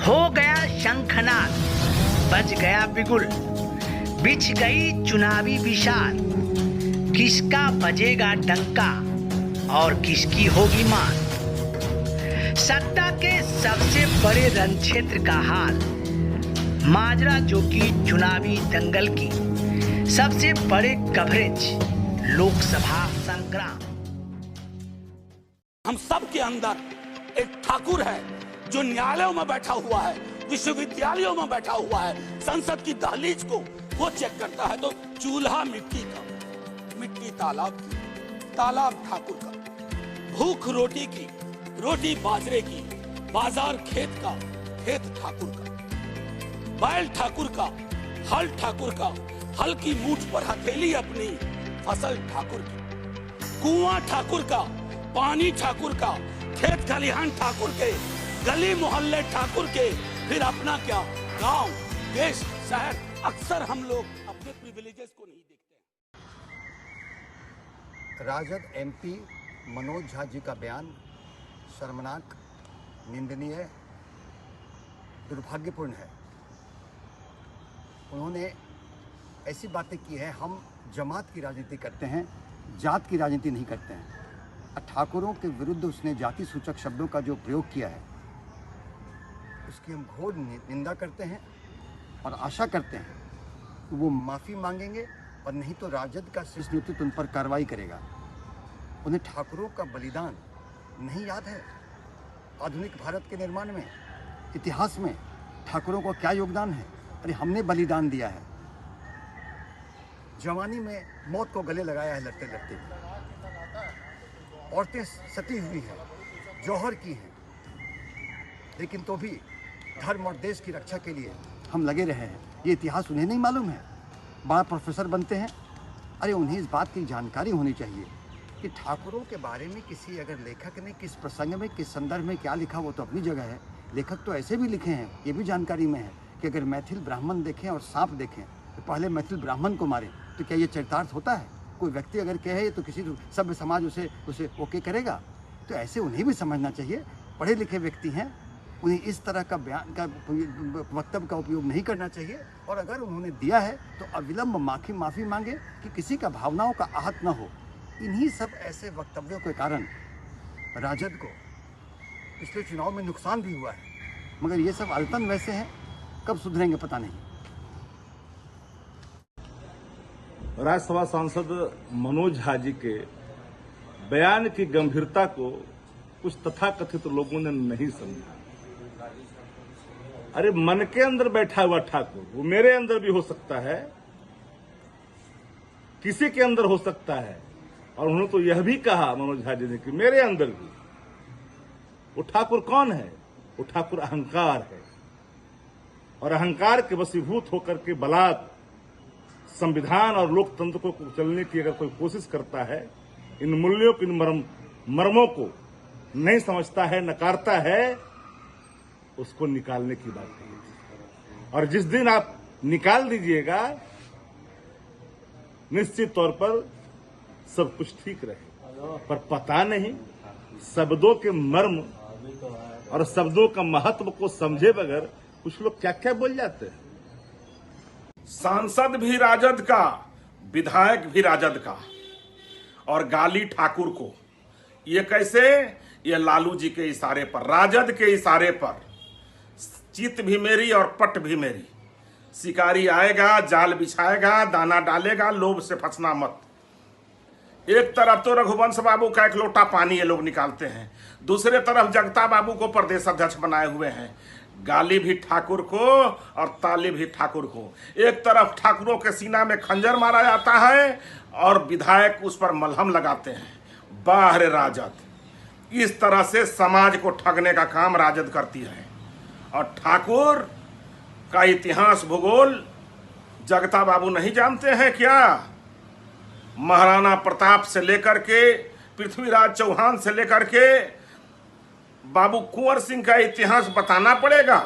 हो गया शंखनाद, बज गया बिगुल, बिछ गई चुनावी विशाल। किसका बजेगा डंका और किसकी होगी मान। सत्ता के सबसे बड़े रण क्षेत्र का हाल, माजरा जो कि चुनावी दंगल की सबसे बड़े कवरेज, लोकसभा संग्राम। हम सब के अंदर एक ठाकुर है जो न्यायालयों में बैठा हुआ है, विश्वविद्यालयों में बैठा हुआ है, संसद की दहलीज को वो चेक करता है। तो चूल्हा मिट्टी का, मिट्टी तालाब की, तालाब ठाकुर का, भूख रोटी की, रोटी बाजरे की, बाजार खेत का, खेत ठाकुर का, बैल ठाकुर का, हल ठाकुर का, हल की मूठ पर हथेली अपनी, फसल ठाकुर की, कुआं ठाकुर का, पानी ठाकुर का, खेत खलिहान ठाकुर के, गली मोहल्ले ठाकुर के, फिर अपना क्या गांव, देश, शहर। अक्सर हम लोग अपने प्रिविलेजेस को नहीं देखते। राजद एमपी मनोज झा जी का बयान शर्मनाक, निंदनीय, दुर्भाग्यपूर्ण है। उन्होंने ऐसी बातें की है, हम जमात की राजनीति करते हैं, जात की राजनीति नहीं करते हैं। ठाकुरों के विरुद्ध उसने जाति सूचक शब्दों का जो प्रयोग किया है उसकी हम घोर निंदा करते हैं और आशा करते हैं कि वो माफ़ी मांगेंगे और नहीं तो राजद का शीर्ष नेतृत्व उन पर कार्रवाई करेगा। उन्हें ठाकुरों का बलिदान नहीं याद है? आधुनिक भारत के निर्माण में, इतिहास में ठाकुरों को क्या योगदान है? अरे हमने बलिदान दिया है, जवानी में मौत को गले लगाया है लड़ते लड़ते। औरतें सती हुई हैं, जौहर की हैं, लेकिन तो भी धर्म और देश की रक्षा के लिए हम लगे रहे हैं। ये इतिहास उन्हें नहीं मालूम है। बड़ा प्रोफेसर बनते हैं, अरे उन्हें इस बात की जानकारी होनी चाहिए कि ठाकुरों के बारे में किसी अगर लेखक ने किस प्रसंग में, किस संदर्भ में क्या लिखा वो तो अपनी जगह है। लेखक तो ऐसे भी लिखे हैं, ये भी जानकारी में है कि अगर मैथिल ब्राह्मण देखें और सांप देखें तो पहले मैथिल ब्राह्मण को मारें, तो क्या ये चरितार्थ होता है? कोई व्यक्ति अगर कहे तो किसी सभ्य समाज उसे ओके करेगा? तो ऐसे उन्हें भी समझना चाहिए। पढ़े लिखे व्यक्ति हैं, उन्हें इस तरह का बयान का वक्तव्य का उपयोग नहीं करना चाहिए। और अगर उन्होंने दिया है तो अविलंब माफ़ी मांगे कि किसी का भावनाओं का आहत न हो। इन्हीं सब ऐसे वक्तव्यों के कारण राजद को पिछले चुनाव में नुकसान भी हुआ है, मगर ये सब अलतन वैसे हैं, कब सुधरेंगे पता नहीं। राज्यसभा सांसद मनोज झा जी के बयान की गंभीरता को कुछ तथाकथित लोगों ने नहीं समझा। अरे मन के अंदर बैठा हुआ ठाकुर वो मेरे अंदर भी हो सकता है, किसी के अंदर हो सकता है। और उन्होंने तो यह भी कहा मनोज झा जी ने कि मेरे अंदर भी। वो ठाकुर कौन है? वो ठाकुर अहंकार है, और अहंकार के वशीभूत होकर के बलात् संविधान और लोकतंत्र को चलने की अगर कोई कोशिश करता है, इन मूल्यों इन मर्मों को नहीं समझता है, नकारता है, उसको निकालने की बात कही। और जिस दिन आप निकाल दीजिएगा, निश्चित तौर पर सब कुछ ठीक रहे। पर पता नहीं शब्दों के मर्म और शब्दों का महत्व को समझे बगैर कुछ लोग क्या क्या बोल जाते हैं। सांसद भी राजद का, विधायक भी राजद का, और गाली ठाकुर को। ये कैसे? ये लालू जी के इशारे पर, राजद के इशारे पर। चित भी मेरी और पट भी मेरी। शिकारी आएगा, जाल बिछाएगा, दाना डालेगा, लोभ से फंसना मत। एक तरफ तो रघुवंश बाबू का एक लोटा पानी ये लोग निकालते हैं, दूसरे तरफ जगता बाबू को प्रदेश अध्यक्ष बनाए हुए हैं। गाली भी ठाकुर को और ताली भी ठाकुर को। एक तरफ ठाकुरों के सीना में खंजर मारा जाता है और विधायक उस पर मलहम लगाते हैं। बाहर राजद इस तरह से समाज को ठगने का काम राजद करती है। और ठाकुर का इतिहास, भूगोल जगता बाबू नहीं जानते हैं क्या? महाराणा प्रताप से लेकर के, पृथ्वीराज चौहान से लेकर के बाबू कुंवर सिंह का इतिहास बताना पड़ेगा।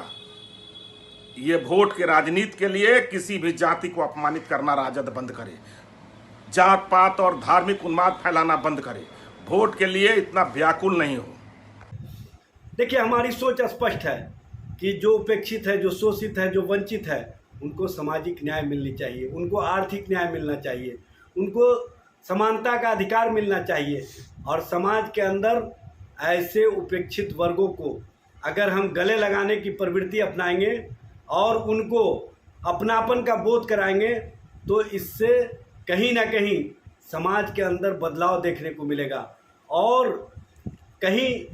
ये वोट के राजनीति के लिए किसी भी जाति को अपमानित करना राजद बंद करे, जात पात और धार्मिक उन्माद फैलाना बंद करे। वोट के लिए इतना व्याकुल नहीं हो। देखिए, हमारी सोच स्पष्ट है। कि जो उपेक्षित है, जो शोषित है, जो वंचित है, उनको सामाजिक न्याय मिलनी चाहिए, उनको आर्थिक न्याय मिलना चाहिए, उनको समानता का अधिकार मिलना चाहिए। और समाज के अंदर ऐसे उपेक्षित वर्गों को अगर हम गले लगाने की प्रवृत्ति अपनाएंगे और उनको अपनापन का बोध कराएंगे तो इससे कहीं ना कहीं समाज के अंदर बदलाव देखने को मिलेगा। और कहीं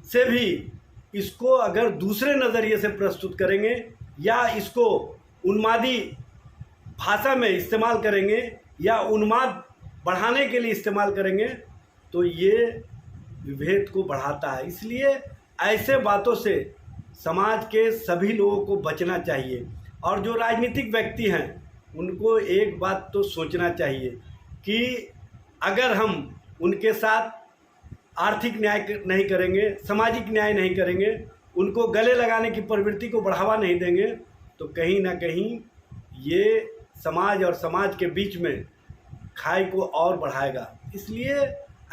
से भी इसको अगर दूसरे नज़रिए से प्रस्तुत करेंगे या इसको उन्मादी भाषा में इस्तेमाल करेंगे या उन्माद बढ़ाने के लिए इस्तेमाल करेंगे तो ये विभेद को बढ़ाता है। इसलिए ऐसे बातों से समाज के सभी लोगों को बचना चाहिए। और जो राजनीतिक व्यक्ति हैं उनको एक बात तो सोचना चाहिए कि अगर हम उनके साथ आर्थिक न्याय नहीं करेंगे, सामाजिक न्याय नहीं करेंगे, उनको गले लगाने की प्रवृत्ति को बढ़ावा नहीं देंगे तो कहीं ना कहीं ये समाज और समाज के बीच में खाई को और बढ़ाएगा। इसलिए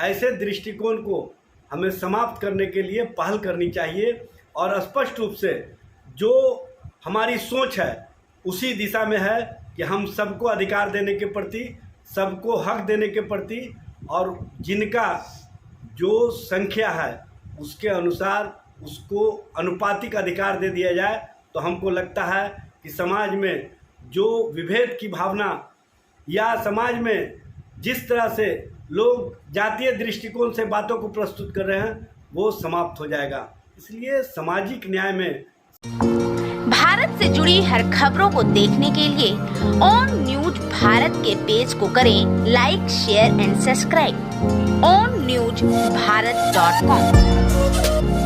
ऐसे दृष्टिकोण को हमें समाप्त करने के लिए पहल करनी चाहिए और स्पष्ट रूप से जो हमारी सोच है उसी दिशा में है कि हम सबको अधिकार देने के प्रति, सबको हक देने के प्रति और जिनका जो संख्या है उसके अनुसार उसको अनुपातिक अधिकार दे दिया जाए तो हमको लगता है कि समाज में जो विभेद की भावना या समाज में जिस तरह से लोग जातीय दृष्टिकोण से बातों को प्रस्तुत कर रहे हैं वो समाप्त हो जाएगा। इसलिए सामाजिक न्याय में भारत से जुड़ी हर खबरों को देखने के लिए ऑन न्यूज भारत के पेज को करें like, share and subscribe. onNewsBharat.com